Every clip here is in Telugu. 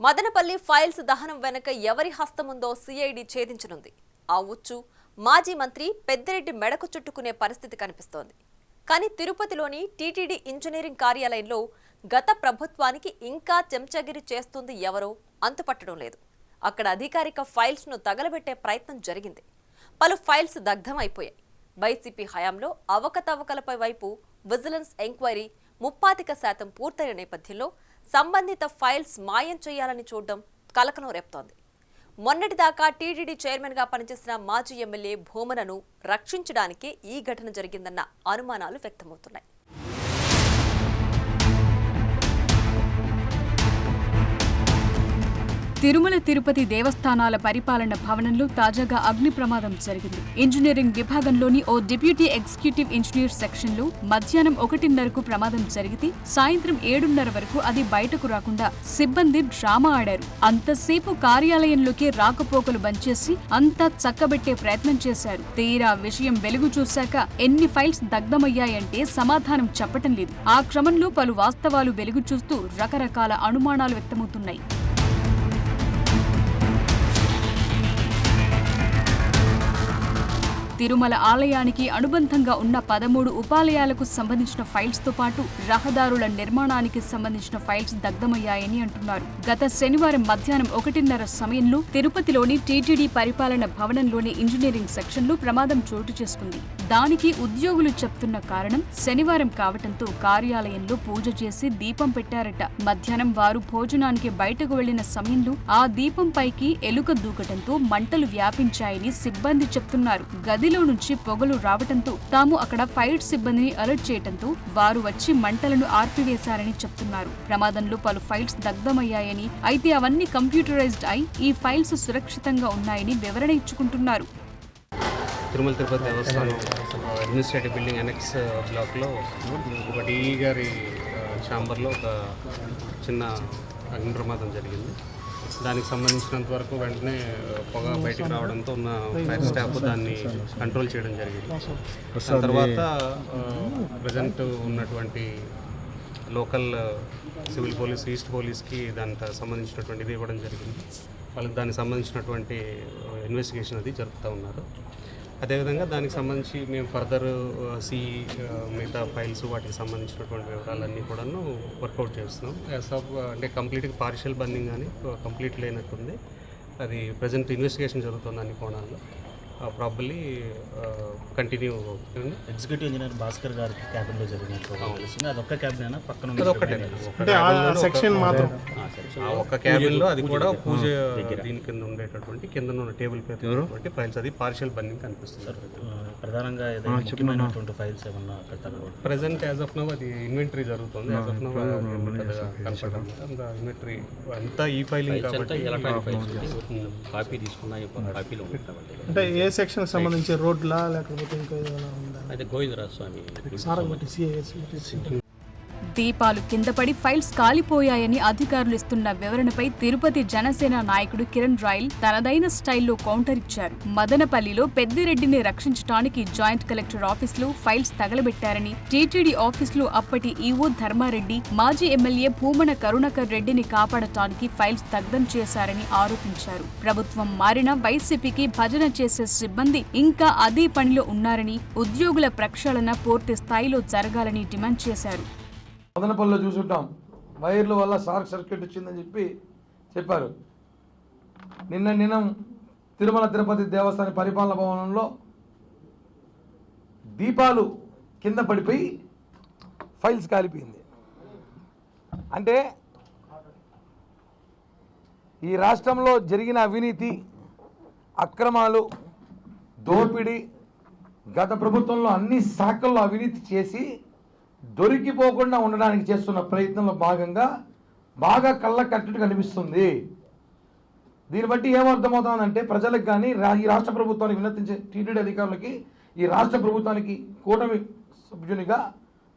మదనపల్లి ఫైల్స్ దహనం వెనక ఎవరి హస్తముందో సిఐడి ఛేదించనుంది. ఆ ఉచ్చు మాజీ మంత్రి పెద్దిరెడ్డి మెడకు చుట్టుకునే పరిస్థితి కనిపిస్తోంది. కానీ తిరుపతిలోని టీటీడీ ఇంజనీరింగ్ కార్యాలయంలో గత ప్రభుత్వానికి ఇంకా చెంచగిరి చేస్తుంది ఎవరో అంతుపట్టడం లేదు. అక్కడ అధికారిక ఫైల్స్ ను తగలబెట్టే ప్రయత్నం జరిగింది. పలు ఫైల్స్ దగ్ధం అయిపోయాయి. వైసీపీ హయాంలో అవకతవకలపై వైపు విజిలెన్స్ ఎంక్వైరీ 35% పూర్తయిన నేపథ్యంలో సంబంధిత ఫైల్స్ మాయం చేయాలని చూడడం కలకలం రేపుతోంది. మొన్నటిదాకా టీటీడీ చైర్మన్ గా పనిచేసిన మాజీ ఎమ్మెల్యే భూమనను రక్షించడానికే ఈ ఘటన జరిగిందన్న అనుమానాలు వ్యక్తమవుతున్నాయి. తిరుమల తిరుపతి దేవస్థానాల పరిపాలన భవనంలో తాజాగా అగ్ని ప్రమాదం జరిగింది. ఇంజనీరింగ్ విభాగంలోని ఓ డిప్యూటీ ఎగ్జిక్యూటివ్ ఇంజనీర్ సెక్షన్లో మధ్యాహ్నం 1:30కు ప్రమాదం జరిగితే సాయంత్రం 7:30 వరకు అది బయటకు రాకుండా సిబ్బంది డ్రామా ఆడారు. అంతసేపు కార్యాలయంలోకి రాకపోకలు బంచేసి అంతా చక్కబెట్టే ప్రయత్నం చేశారు. తీరా విషయం వెలుగు చూశాక ఎన్ని ఫైల్స్ దగ్ధమయ్యాయంటే సమాధానం చెప్పటం లేదు. ఆ క్రమంలో పలు వాస్తవాలు వెలుగు చూస్తూ రకరకాల అనుమానాలు వ్యక్తమవుతున్నాయి. తిరుమల ఆలయానికి అనుబంధంగా ఉన్న 13 ఉపాలయాలకు సంబంధించిన ఫైల్స్ తో పాటు రహదారుల నిర్మాణానికి సంబంధించిన ఫైల్స్ దగ్ధమయ్యాయని అంటున్నారు. గత శనివారం మధ్యాహ్నం 1:30 సమయంలో తిరుపతిలోని టీటీడీ పరిపాలన భవనంలోని ఇంజనీరింగ్ సెక్షన్లో ప్రమాదం చోటు చేసుకుంది. దానికి ఉద్యోగులు చెప్తున్న కారణం శనివారం కావటంతో కార్యాలయంలో పూజ చేసి దీపం పెట్టారట. మధ్యాహ్నం వారు భోజనానికి బయటకు వెళ్లిన సమయంలో ఆ దీపం పైకి ఎలుక దూకటంతో మంటలు వ్యాపించాయని సిబ్బంది చెప్తున్నారు. గదిలో నుంచి పొగలు రావటంతో తాము అక్కడ ఫైర్ సిబ్బందిని అలర్ట్ చేయటంతో వారు వచ్చి మంటలను ఆర్పివేశారని చెప్తున్నారు. ప్రమాదంలో పలు ఫైల్స్ దగ్ధమయ్యాయని, అయితే అవన్నీ కంప్యూటరైజ్డ్ అయి ఈ ఫైల్స్ సురక్షితంగా ఉన్నాయని వివరణ ఇచ్చుకుంటున్నారు. తిరుమల తిరుపతి దేవస్థానం అడ్మినిస్ట్రేటివ్ బిల్డింగ్ ఎనెక్స్ బ్లాక్లో ఒక డిఈ గారి ఛాంబర్లో ఒక చిన్న అగ్ని ప్రమాదం జరిగింది. దానికి సంబంధించినంత వరకు వెంటనే పొగ బయటకు రావడంతో ఉన్న ఫైర్ స్టాఫ్ దాన్ని కంట్రోల్ చేయడం జరిగింది. ఆ తర్వాత ప్రజెంట్ ఉన్నటువంటి లోకల్ సివిల్ పోలీస్, ఈస్ట్ పోలీస్కి దానికి సంబంధించినటువంటిది ఇవ్వడం జరిగింది. వాళ్ళకి దానికి సంబంధించినటువంటి ఇన్వెస్టిగేషన్ అది జరుపుతూ ఉన్నారు. అదేవిధంగా దానికి సంబంధించి మేము ఫర్దర్ మిగతా ఫైల్స్ వాటికి సంబంధించినటువంటి వివరాలన్నీ కూడాను వర్కౌట్ చేస్తున్నాం. అంటే కంప్లీట్గా పార్షియల్ బర్నింగ్ కానీ కంప్లీట్ లేనట్టుంది. అది ప్రజెంట్ ఇన్వెస్టిగేషన్ జరుగుతుంది అన్ని కోణాల్లో. ప్రాబబ్లీ కంటిన్యూ అవుతుంది. ఎగ్జిక్యూటివ్ ఇంజనీర్ భాస్కర్ గారికి క్యాబిన్లో జరిగినట్టు అది ఒక్క క్యాబిన్ పక్కన ఒక్క క్యాబిన్లో అది కూడా పూజ దీని కింద ఉండేటటువంటి కింద ఉన్న టేబుల్ పై ఫైల్స్ అది పార్షియల్ బర్నింగ్ కనిపిస్తుంది. ప్రధానంగా ముఖ్యమైనటువంటి ఫైల్స్ ఏమన్నా ప్రెసెంట్ యాజ్ ఆఫ్ నౌ అది ఇన్వెంటరీ జరుగుతుంది. యాజ్ ఆఫ్ నౌ ఇన్వెంటరీ అంతా ఈ ఫైలింగ్ కాబట్టి కాపీ తీసుకున్నా కాపీలో అంటే ఏ సెక్షన్ సంబంధించి రోడ్లా లేకపోతే ఇంకా ఏమైనా ఉందా? అయితే గోవిందరాజ స్వామి దీపాలు కింద పడి ఫైల్స్ కాలిపోయాయని అధికారులు ఇస్తున్న వివరణపై తిరుపతి జనసేన నాయకుడు కిరణ్ రాయల్ తనదైన స్టైల్లో కౌంటర్ ఇచ్చారు. మదనపల్లిలో పెద్దిరెడ్డిని రక్షించడానికి జాయింట్ కలెక్టర్ ఆఫీసులో ఫైల్స్ తగలబెట్టారని, టీటీడీ ఆఫీసులో అప్పటి ఈవో ధర్మారెడ్డి, మాజీ ఎమ్మెల్యే భూమన కరుణాకర్ రెడ్డిని కాపాడటానికి ఫైల్స్ దగ్ధం చేశారని ఆరోపించారు. ప్రభుత్వం మారిన వైసీపీకి భజన చేసే సిబ్బంది ఇంకా అదే పనిలో ఉన్నారని, ఉద్యోగుల ప్రక్షాళన పూర్తి స్థాయిలో జరగాలని డిమాండ్ చేశారు. మదనపల్లిలో చూసుంటాం, వైర్ల వల్ల షార్ట్ సర్క్యూట్ వచ్చిందని చెప్పారు. నిన్న తిరుమల తిరుపతి దేవస్థాన పరిపాలన భవనంలో దీపాలు కింద పడిపోయి ఫైల్స్ కాలిపోయింది. అంటే ఈ రాష్ట్రంలో జరిగిన అవినీతి, అక్రమాలు, దోపిడీ, గత ప్రభుత్వంలో అన్ని శాఖల్లో అవినీతి చేసి దొరికిపోకుండా ఉండడానికి చేస్తున్న ప్రయత్నంలో భాగంగా బాగా కళ్ళ కట్టుడు కనిపిస్తుంది. దీన్ని బట్టి ఏమర్థమవుతుందంటే ప్రజలకు కానీ ఈ రాష్ట్ర ప్రభుత్వానికి విన్నతించే టీటీడీ అధికారులకి, ఈ రాష్ట్ర ప్రభుత్వానికి కూటమి సభ్యునిగా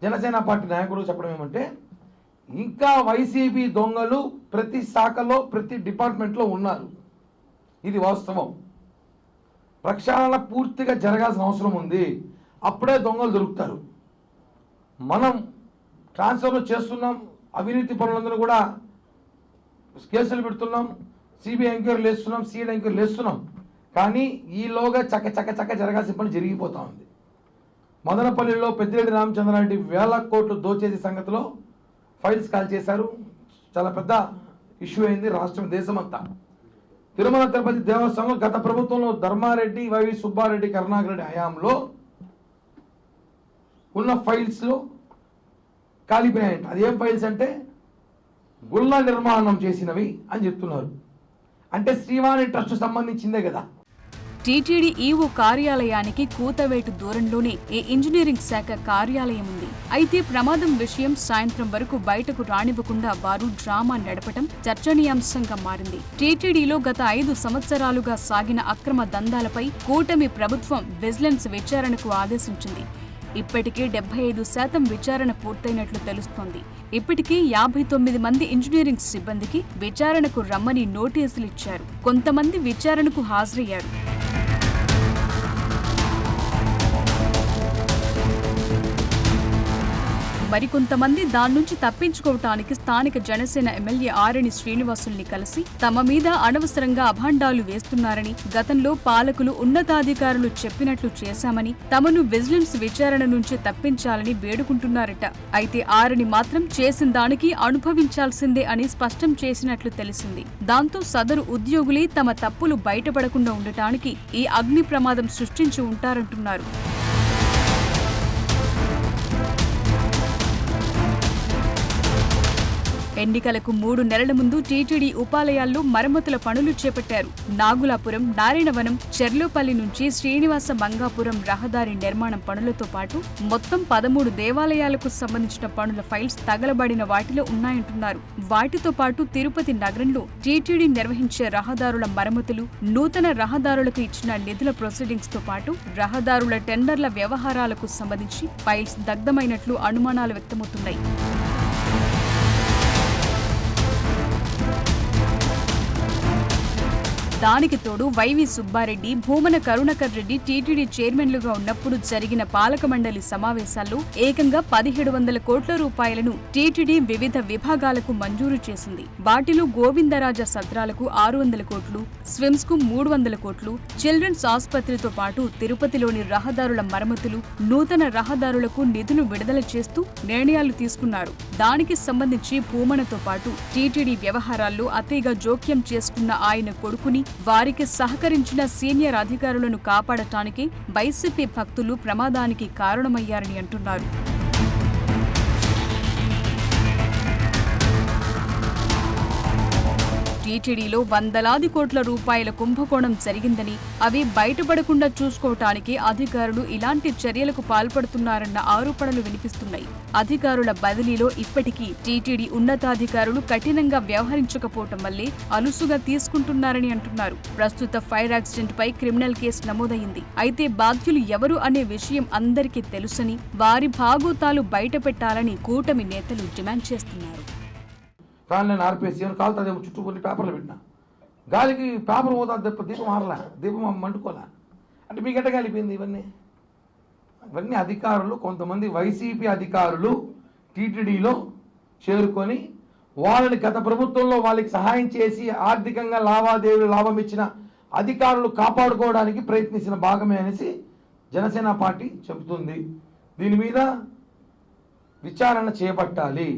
జనసేన పార్టీ నాయకులు చెప్పడం ఏమంటే, ఇంకా వైసీపీ దొంగలు ప్రతి శాఖలో ప్రతి డిపార్ట్మెంట్లో ఉన్నారు. ఇది వాస్తవం. ప్రక్షాళన పూర్తిగా జరగాల్సిన అవసరం ఉంది. అప్పుడే దొంగలు దొరుకుతారు. మనం ట్రాన్స్ఫర్లు చేస్తున్నాం, అవినీతి పనులందరూ కూడా కేసులు పెడుతున్నాం, సిబిఐ ఎంక్వైరీలు వేస్తున్నాం, సిఐడి ఎంక్వైరీలు వేస్తున్నాం. కానీ ఈలోగా చక్క జరగాల్సిన పని జరిగిపోతూ ఉంది. మదనపల్లిలో పెద్దిరెడ్డి రామచంద్రారెడ్డి వేల కోట్లు దోచేసే సంగతిలో ఫైల్స్ కాల్ చేశారు. చాలా పెద్ద ఇష్యూ అయింది రాష్ట్రం, దేశమంతా. తిరుమల తిరుపతి దేవస్థానంలో గత ప్రభుత్వంలో ధర్మారెడ్డి, వైవి సుబ్బారెడ్డి, కరుణాకర్ రెడ్డి హయాంలో ఉన్న ఫైల్స్లో కాలిపోయాయంట. అదేం ఫైల్స్ అంటే గుళ్ళ నిర్మాణం చేసినవి అని చెప్తున్నారు. అంటే శ్రీవాణి ట్రస్ట్ సంబంధించిందే కదా. టీటీడీ ఈవో కార్యాలయానికి కూతవేటు దూరంలోనే ఈ ఇంజనీరింగ్ శాఖ కార్యాలయం ఉంది. అయితే ప్రమాదం విషయం సాయంత్రం వరకు బయటకు రానివ్వకుండా వారు డ్రామా నడపటం చర్చనీయాంశంగా మారింది. టీటీడీలో గత 5 సంవత్సరాలుగా సాగిన అక్రమ దందాలపై కూటమి ప్రభుత్వం విజిలెన్స్ విచారణకు ఆదేశించింది. ఇప్పటికే 75% విచారణ పూర్తయినట్లు తెలుస్తోంది. ఇప్పటికీ 59 మంది ఇంజనీరింగ్ సిబ్బందికి విచారణకు రమ్మని నోటీసులు ఇచ్చారు. కొంతమంది విచారణకు హాజరయ్యారు. మరికొంతమంది దాని నుంచి తప్పించుకోవటానికి స్థానిక జనసేన ఎమ్మెల్యే ఆరణి శ్రీనివాసుల్ని కలిసి తమ మీద అనవసరంగా అభాండాలు వేస్తున్నారని, గతంలో పాలకులు ఉన్నతాధికారులు చెప్పినట్లు చేశామని, తమను విజిలెన్స్ విచారణ నుంచి తప్పించాలని వేడుకుంటున్నారట. అయితే ఆరణి మాత్రం చేసిన దానికి అనుభవించాల్సిందే అని స్పష్టం చేసినట్లు తెలిసింది. దాంతో సదరు ఉద్యోగులే తమ తప్పులు బయటపడకుండా ఉండటానికి ఈ అగ్ని ప్రమాదం సృష్టించి ఉంటారంటున్నారు. ఎన్నికలకు 3 నెలల ముందు టీటీడీ ఉపాలయాల్లో మరమ్మతుల పనులు చేపట్టారు. నాగులాపురం, నారాయణవనం, చెర్లోపల్లి నుంచి శ్రీనివాస మంగాపురం రహదారి నిర్మాణం పనులతో పాటు మొత్తం 13 దేవాలయాలకు సంబంధించిన పనుల ఫైల్స్ తగలబడిన వాటిలో ఉన్నాయంటున్నారు. వాటితో పాటు తిరుపతి నగరంలో టీటీడీ నిర్వహించే రహదారుల మరమ్మతులు, నూతన రహదారులకు ఇచ్చిన నిధుల ప్రొసీడింగ్స్ తో పాటు రహదారుల టెండర్ల వ్యవహారాలకు సంబంధించి ఫైల్స్ దగ్ధమైనట్లు అనుమానాలు వ్యక్తమవుతున్నాయి. దానికి తోడు వైవి సుబ్బారెడ్డి, భూమన కరుణాకర్ రెడ్డి టీటీడీ చైర్మన్లుగా ఉన్నప్పుడు జరిగిన పాలక మండలి సమావేశాల్లో ఏకంగా 1700 కోట్ల రూపాయలను టీటీడీ వివిధ విభాగాలకు మంజూరు చేసింది. వాటిలో గోవిందరాజ సత్రాలకు 600 కోట్లు, స్విమ్స్ కు 300 కోట్లు, చిల్డ్రన్స్ ఆసుపత్రితో పాటు తిరుపతిలోని రహదారుల మరమ్మతులు, నూతన రహదారులకు నిధులు విడుదల చేస్తూ నిర్ణయాలు తీసుకున్నారు. దానికి సంబంధించి భూమనతో పాటు టీటీడీ వ్యవహారాల్లో అతిగా జోక్యం చేసుకున్న ఆయన కొడుకుని, వారికి సహకరించిన సీనియర్ అధికారులను కాపాడటానికి వైసీపీ భక్తులు ప్రమాదానికి కారణమయ్యారని అంటున్నారు. టీటీడీలో వందలాది కోట్ల రూపాయల కుంభకోణం జరిగిందని, అవి బయటపడకుండా చూసుకోవటానికి అధికారులు ఇలాంటి చర్యలకు పాల్పడుతున్నారన్న ఆరోపణలు వినిపిస్తున్నాయి. అధికారుల బదిలీలో ఇప్పటికీ టీటీడీ ఉన్నతాధికారులు కఠినంగా వ్యవహరించకపోవటం వల్లే అలుసుగా తీసుకుంటున్నారని అంటున్నారు. ప్రస్తుత ఫైర్ యాక్సిడెంట్ పై క్రిమినల్ కేసు నమోదైంది. అయితే బాధ్యులు ఎవరు అనే విషయం అందరికీ తెలుసని, వారి భాగోతాలు బయటపెట్టాలని కూటమి నేతలు డిమాండ్ చేస్తున్నారు. ఫ్యాన్ నేను ఆర్పేసి కాలుతుందేమో చుట్టూ కొన్ని పేపర్లు పెట్టినా, గాలికి పేపర్ పోతా తప్ప దీపం ఆరలా, దీపం మండుకోలే అంటే మీకు ఎట్ట కాలిపోయింది? ఇవన్నీ అధికారులు, కొంతమంది వైసీపీ అధికారులు టీటీడీలో చేరుకొని వాళ్ళని గత ప్రభుత్వంలో వాళ్ళకి సహాయం చేసి ఆర్థికంగా లావాదేవీలు లాభం ఇచ్చిన అధికారులు కాపాడుకోవడానికి ప్రయత్నించిన భాగమే అనేసి జనసేన పార్టీ చెబుతుంది. దీని మీద విచారణ చేపట్టాలి.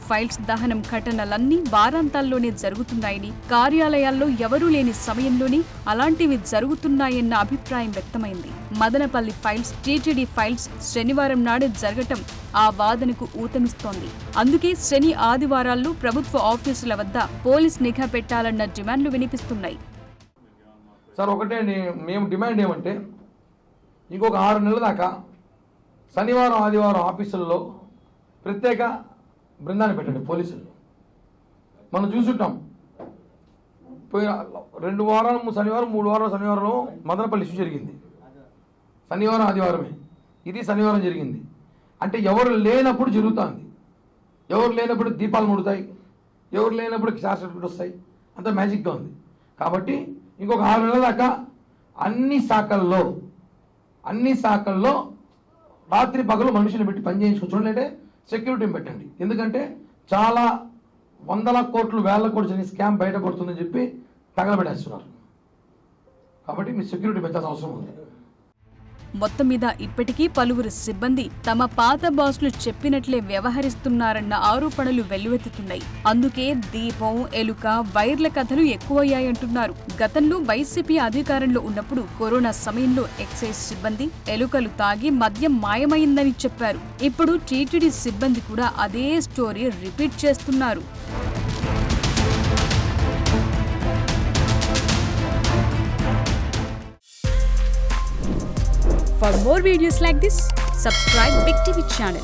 ఫైల్స్ దహనం ఘటనలన్నీ వారాంతాల్లోనే జరుగుతున్నాయని, కార్యాలయాల్లో ఎవరూ లేని సమయంలోనే అలాంటివి జరుగుతున్నాయన్న అభిప్రాయం వ్యక్తమైంది. మదనపల్లి ఫైల్స్, టీటీడీ ఫైల్స్ శనివారం నాడే జరగటం ఆ వాదనకు ఊతమిస్తోంది. అందుకే శని, ఆదివారాల్లో ప్రభుత్వ ఆఫీసుల వద్ద పోలీస్ నిఘా పెట్టాలన్న డిమాండ్లు వినిపిస్తున్నాయి. సార్ ఒకటే మేము డిమాండ్ ఏమంటే, ఇంకొక 6 నెలల దాకా శనివారం, ఆదివారం ఆఫీసుల్లో ప్రత్యేక బృందాన్ని పెట్టండి పోలీసులు. మనం చూసుంటాం, పోయిన 2 వారాలు శనివారం, 3 వారాలు శనివారంలో మదనపల్లి ఇష్యూ జరిగింది. శనివారం, ఆదివారమే ఇది శనివారం జరిగింది. అంటే ఎవరు లేనప్పుడు జరుగుతుంది. ఎవరు లేనప్పుడు దీపాలు ముడుతాయి, ఎవరు లేనప్పుడు షార్ట్ సర్క్యూట్ వస్తాయి. అంత మ్యాజిక్గా ఉంది. కాబట్టి ఇంకొక 6 నెలల దాకా అన్ని శాఖల్లో రాత్రి పగలు మనుషులు పెట్టి పని చేయించుకో. చూడండి, సెక్యూరిటీని పెట్టండి. ఎందుకంటే చాలా వందల కోట్లు వేల కోట్లు జరిగిన స్కామ్ బయటపడుతుందని చెప్పి తగలబెట్టేస్తున్నారు. కాబట్టి మీ సెక్యూరిటీ పెంచాల్సిన అవసరం ఉంది. మొత్తం మీద ఇప్పటికీ పలువురు సిబ్బంది తమ పాత బాసులు చెప్పినట్లే వ్యవహరిస్తున్నారన్న ఆరోపణలు వెల్లువెత్తుతున్నాయి. అందుకే దీపం, ఎలుక, వైర్ల కథలు ఎక్కువయ్యాయంటున్నారు. గతంలో వైసీపీ అధికారంలో ఉన్నప్పుడు కరోనా సమయంలో ఎక్సైజ్ సిబ్బంది ఎలుకలు తాగి మద్యం మాయమైందని చెప్పారు. ఇప్పుడు టీటీడీ సిబ్బంది కూడా అదే స్టోరీ రిపీట్ చేస్తున్నారు. For more videos like this, subscribe Big TV channel.